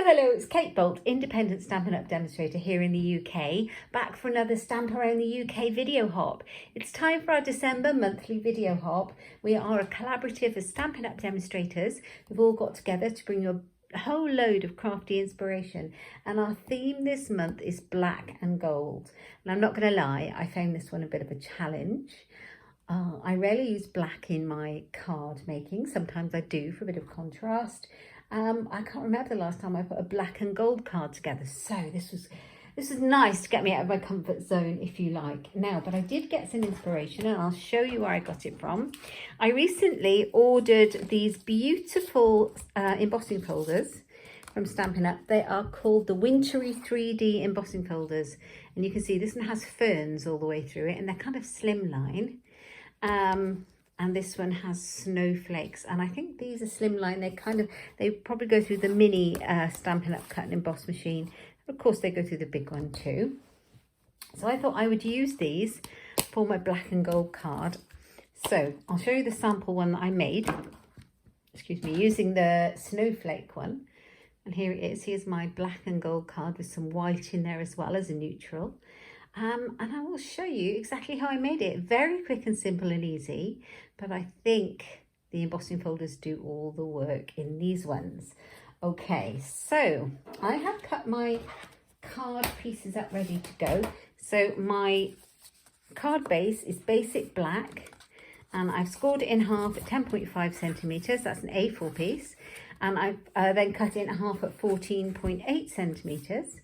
Hello, it's Kate Bolt, independent Stampin' Up demonstrator here in the UK, back for another Stamp Around the UK video hop. It's time for our December monthly video hop. We are a collaborative of Stampin' Up demonstrators who've all got together to bring you a whole load of crafty inspiration, and our theme this month is black and gold. And I'm not going to lie, I found this one a bit of a challenge. I rarely use black in my card making. Sometimes I do for a bit of contrast. I can't remember the last time I put a black and gold card together, so this was nice to get me out of my comfort zone, if you like. Now, but I did get some inspiration, and I'll show you where I got it from. I recently ordered these beautiful embossing folders from Stampin' Up. They are called the Wintry 3D Embossing Folders, and you can see this one has ferns all the way through it, and they're kind of slimline. And this one has snowflakes, and I think these are slimline. They probably go through the mini Stampin' Up cut and emboss machine. Of course, they go through the big one too. So I thought I would use these for my black and gold card. So I'll show you the sample one that I made, excuse me, using the snowflake one. And here it is. Here's my black and gold card with some white in there as well as a neutral. And I will show you exactly how I made it. Very quick and simple and easy, but I think the embossing folders do all the work in these ones. Okay, so I have cut my card pieces up ready to go. So my card base is basic black, and I've scored it in half at 10.5 centimetres. That's an A4 piece. And I've then cut it in half at 14.8 centimetres.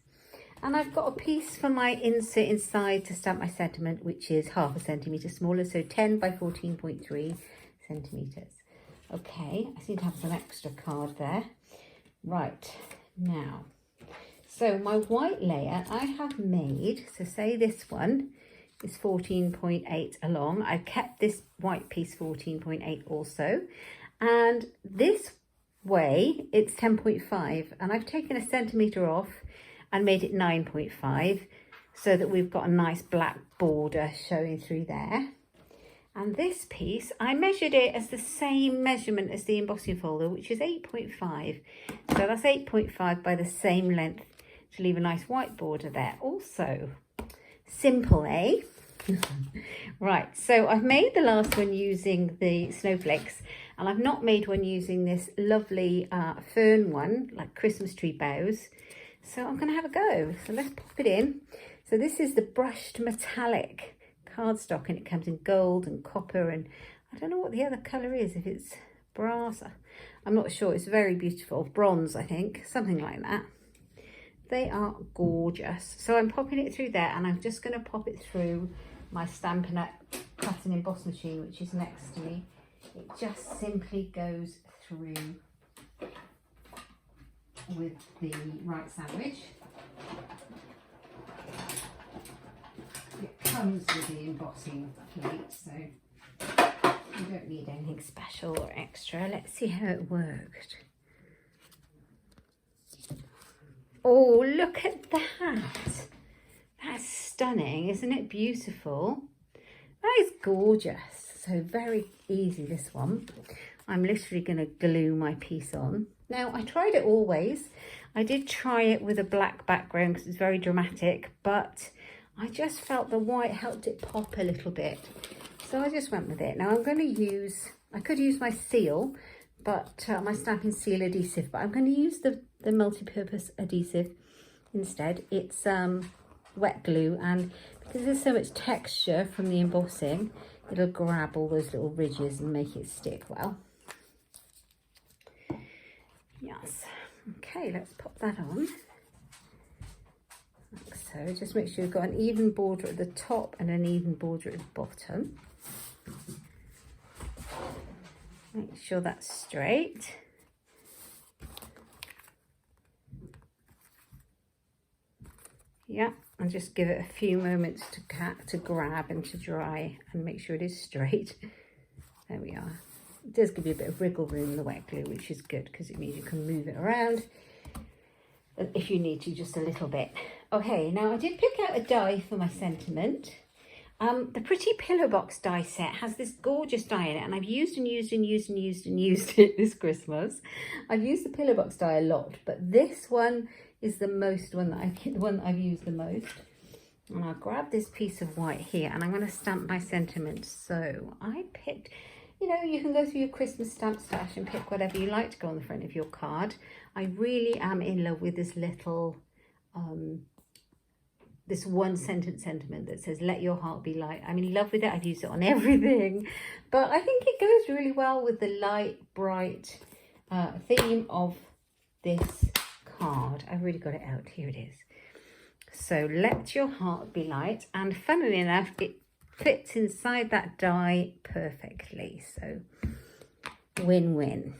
And I've got a piece for my insert inside to stamp my sentiment, which is half a centimetre smaller, so 10 by 14.3 centimetres. Okay, I seem to have some extra card there. Right, now, so my white layer I have made, so say this one is 14.8 along. I've kept this white piece 14.8 also. And this way, it's 10.5, and I've taken a centimetre off and made it 9.5 so that we've got a nice black border showing through there. And this piece, I measured it as the same measurement as the embossing folder, which is 8.5. So that's 8.5 by the same length to leave a nice white border there also. Simple, eh? Right, so I've made the last one using the snowflakes, and I've not made one using this lovely fern one, like Christmas tree boughs. So I'm going to have a go. So let's pop it in. So this is the brushed metallic cardstock, and it comes in gold and copper, and I don't know what the other colour is, if it's brass. I'm not sure. It's very beautiful. Bronze, I think. Something like that. They are gorgeous. So I'm popping it through there, and I'm just going to pop it through my Stampin' Up cut and emboss machine, which is next to me. It just simply goes through with the right sandwich. It comes with the embossing plate, so you don't need anything special or extra. Let's see how it worked. Oh, look at that! That's stunning, isn't it beautiful? That is gorgeous. So very easy, this one. I'm literally going to glue my piece on. Now, I tried it always. I did try it with a black background because it's very dramatic, but I just felt the white helped it pop a little bit. So I just went with it. Now I'm going to use, I could use my seal, but my stamping seal adhesive, but I'm going to use the multi-purpose adhesive instead. It's wet glue, and because there's so much texture from the embossing, it'll grab all those little ridges and make it stick well. Yes. Okay, let's pop that on. Like so. Just make sure you've got an even border at the top and an even border at the bottom. Make sure that's straight. Yeah, and just give it a few moments to grab and to dry, and make sure it is straight. There we are. It does give you a bit of wriggle room, the wet glue, which is good because it means you can move it around if you need to, just a little bit. Okay, now I did pick out a die for my sentiment. The Pretty Pillow Box die set has this gorgeous die in it, and I've used it this Christmas. I've used the Pillow Box die a lot, but this one is the one that I've used the most. And I'll grab this piece of white here, and I'm going to stamp my sentiments. So I picked, you know, you can go through your Christmas stamp stash and pick whatever you like to go on the front of your card. I really am in love with this little this one sentence sentiment that says, let your heart be light. I'm in love with it. I've used it on everything, but I think it goes really well with the light, bright theme of this card. I've really got it out. Here it is. So let your heart be light. And funnily enough, it fits inside that die perfectly. So win-win.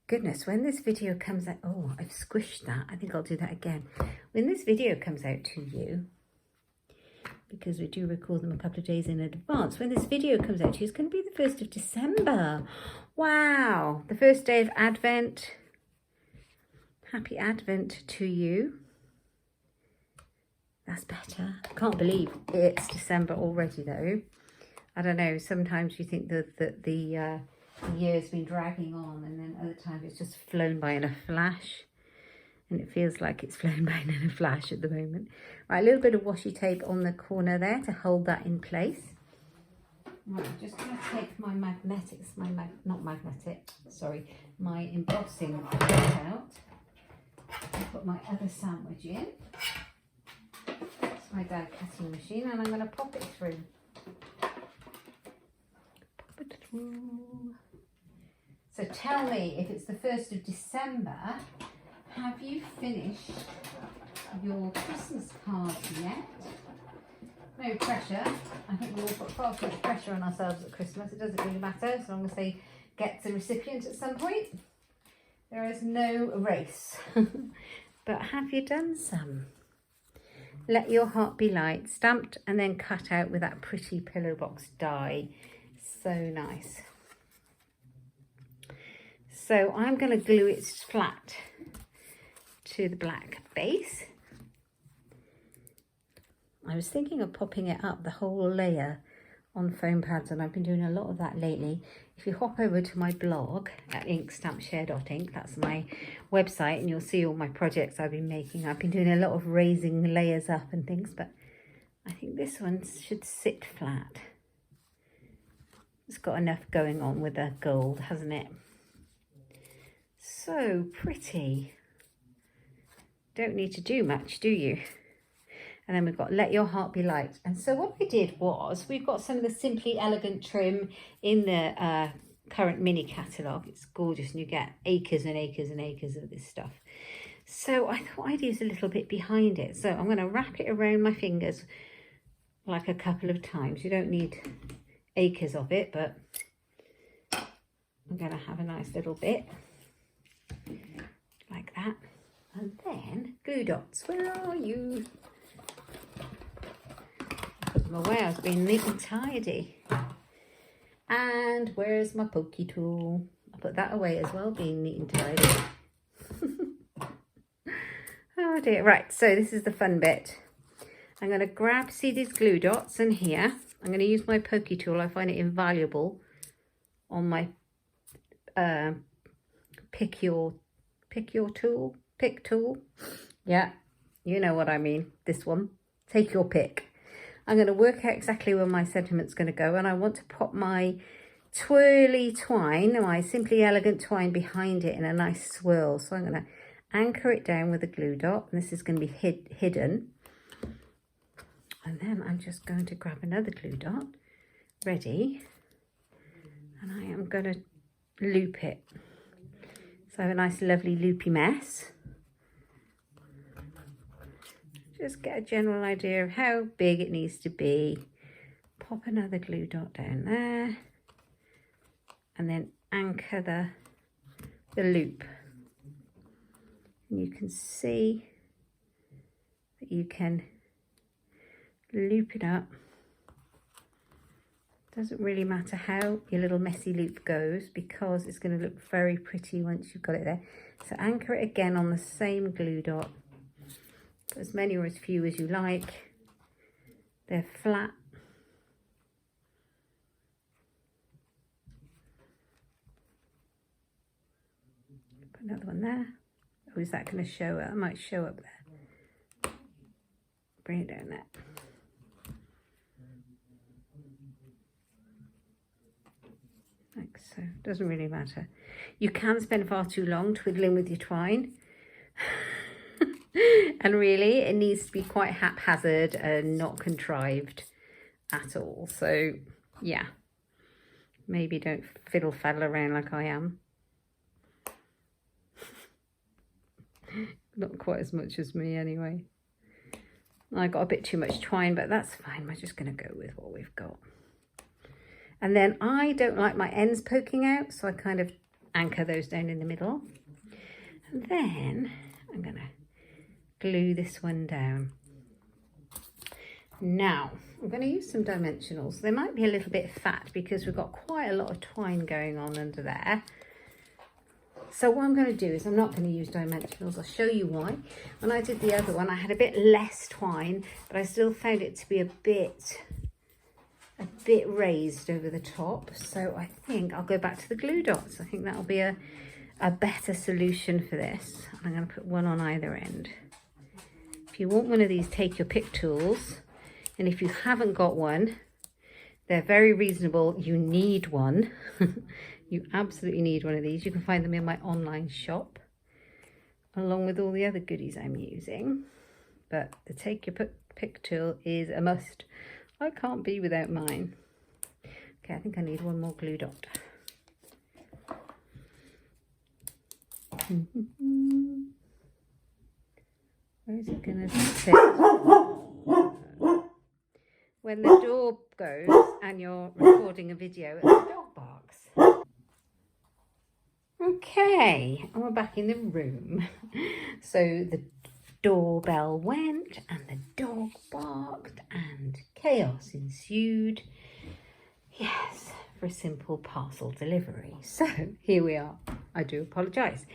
Goodness, when this video comes out, oh, I've squished that. I think I'll do that again. When this video comes out to you, because we do record them a couple of days in advance, when this video comes out to you, it's going to be the 1st of December. Wow, the first day of Advent. Happy Advent to you. That's better. I can't believe it's December already, though. I don't know, sometimes you think that the year's been dragging on, and then other times it's just flown by in a flash, and it feels like it's flown by in a flash at the moment. Right, a little bit of washi tape on the corner there to hold that in place. Right, I'm just going to take my magnetics, my embossing out. I'll put my other sandwich in. It's my dad cutting machine, and I'm going to pop it through. Pop it through. So tell me, if it's the 1st of December, have you finished your Christmas cards yet? No pressure. I think we all put far too much pressure on ourselves at Christmas. It doesn't really matter, as long as they get the recipient at some point. There is no race. But have you done some? Let your heart be light, stamped and then cut out with that Pretty Pillow Box die. So nice. So I'm going to glue it flat to the black base. I was thinking of popping it up, the whole layer, on foam pads, and I've been doing a lot of that lately. If you hop over to my blog at inkstampshare.ink, that's my website, and you'll see all my projects I've been making. I've been doing a lot of raising layers up and things, but I think this one should sit flat. It's got enough going on with the gold, hasn't it? So pretty. Don't need to do much, do you? And then we've got Let Your Heart Be Light. And so what I did was, we've got some of the Simply Elegant trim in the current mini catalogue. It's gorgeous, and you get acres and acres and acres of this stuff. So I thought I'd use a little bit behind it. So I'm going to wrap it around my fingers like a couple of times. You don't need acres of it, but I'm going to have a nice little bit like that. And then glue dots. Where are you? Put them away. I was being neat and tidy. And where's my pokey tool? I'll put that away as well, being neat and tidy. Oh dear. Right, so this is the fun bit. I'm going to grab, see these glue dots in here. I'm going to use my pokey tool. I find it invaluable on my pick tool. Yeah, you know what I mean. This one. Take your pick. I'm going to work out exactly where my sentiment's going to go, and I want to pop my twirly twine, my Simply Elegant twine, behind it in a nice swirl. So I'm going to anchor it down with a glue dot, and this is going to be hidden. And then I'm just going to grab another glue dot, ready, and I am going to loop it. So I have a nice lovely loopy mess. Just get a general idea of how big it needs to be. Pop another glue dot down there, and then anchor the loop. And you can see that you can loop it up. Doesn't really matter how your little messy loop goes, because it's going to look very pretty once you've got it there. So anchor it again on the same glue dot, Put as many or as few as you like. They're flat. Put another one there. Oh, is that going to show up? I might show up there. Bring it down there. Like so. Doesn't really matter. You can spend far too long twiddling with your twine. And really, it needs to be quite haphazard and not contrived at all. So, yeah. Maybe don't fiddle-faddle around like I am. Not quite as much as me anyway. I got a bit too much twine, but that's fine. We're just going to go with what we've got. And then I don't like my ends poking out, so I kind of anchor those down in the middle. And then I'm going to glue this one down. Now, I'm going to use some dimensionals. They might be a little bit fat because we've got quite a lot of twine going on under there. So what I'm going to do is I'm not going to use dimensionals. I'll show you why. When I did the other one, I had a bit less twine, but I still found it to be a bit raised over the top. So I think I'll go back to the glue dots. I think that'll be a better solution for this. I'm going to put one on either end. If you want one of these, take your pick tools. And if you haven't got one, they're very reasonable. You need one. You absolutely need one of these. You can find them in my online shop, along with all the other goodies I'm using. But the take your pick tool is a must. I can't be without mine. Okay, I think I need one more glue dot. Where is it going to sit? When the door goes and you're recording a video, the dog barks. Okay, and we're back in the room. So the doorbell went and the dog barked and chaos ensued. Yes, for a simple parcel delivery. So here we are. I do apologise.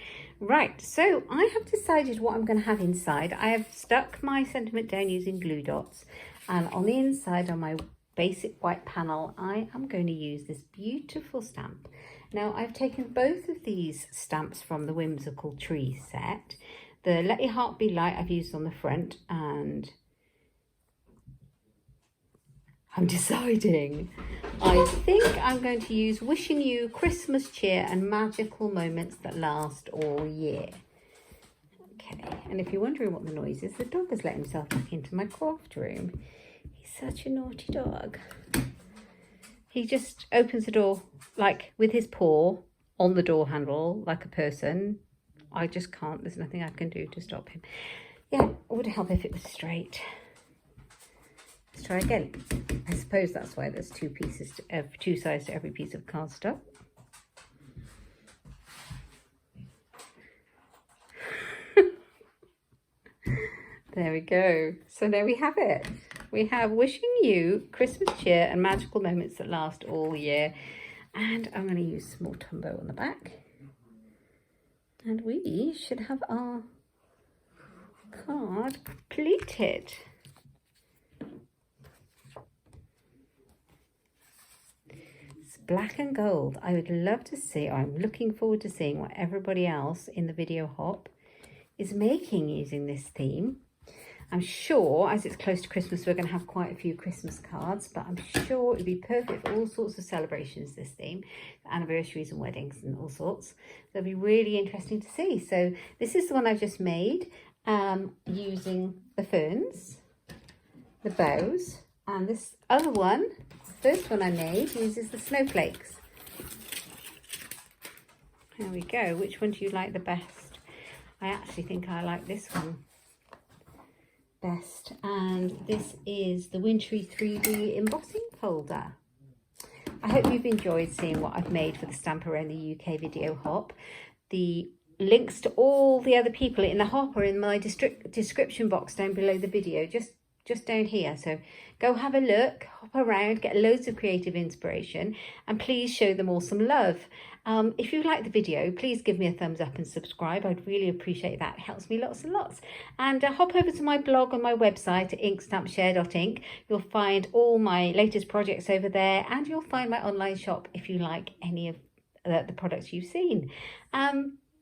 Right, so I have decided what I'm going to have inside. I have stuck my sentiment down using glue dots, and on the inside on my basic white panel I am going to use this beautiful stamp. Now I've taken both of these stamps from the Whimsical Tree set. The Let Your Heart Be Light I've used on the front, and I'm deciding. I think I'm going to use Wishing You Christmas Cheer and Magical Moments That Last All Year. Okay, and if you're wondering what the noise is, the dog has let himself back into my craft room. He's such a naughty dog. He just opens the door like with his paw on the door handle like a person. I just can't, there's nothing I can do to stop him. Yeah, it would help if it was straight. Let's try again. I suppose that's why there's two sides to every piece of cardstock. There we go. So there we have it. We have Wishing You Christmas Cheer and Magical Moments That Last All Year. And I'm going to use some more Tombow on the back. And we should have our card completed. It's black and gold. I would love to see, or I'm looking forward to seeing what everybody else in the video hop is making using this theme. I'm sure as it's close to Christmas we're going to have quite a few Christmas cards, but I'm sure it would be perfect for all sorts of celebrations, this theme, anniversaries and weddings and all sorts. So it'll be really interesting to see. So this is the one I've just made using the ferns, the bows, and this other one, the first one I made, uses the snowflakes. There we go. Which one do you like the best? I actually think I like this one best, and this is the Wintry 3D embossing folder. I hope you've enjoyed seeing what I've made for the Stamp Around the UK video hop. The links to all the other people in the hop are in my description box down below the video. Just just down here. So go have a look, hop around, get loads of creative inspiration, and please show them all some love. If you like the video, please give me a thumbs up and subscribe. I'd really appreciate that. It helps me lots and lots. And hop over to my blog on my website at inkstampshare.ink. You'll find all my latest projects over there, and you'll find my online shop if you like any of the products you've seen.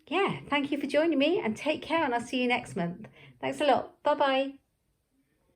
Yeah, thank you for joining me, and take care, and I'll see you next month. Thanks a lot. Bye bye.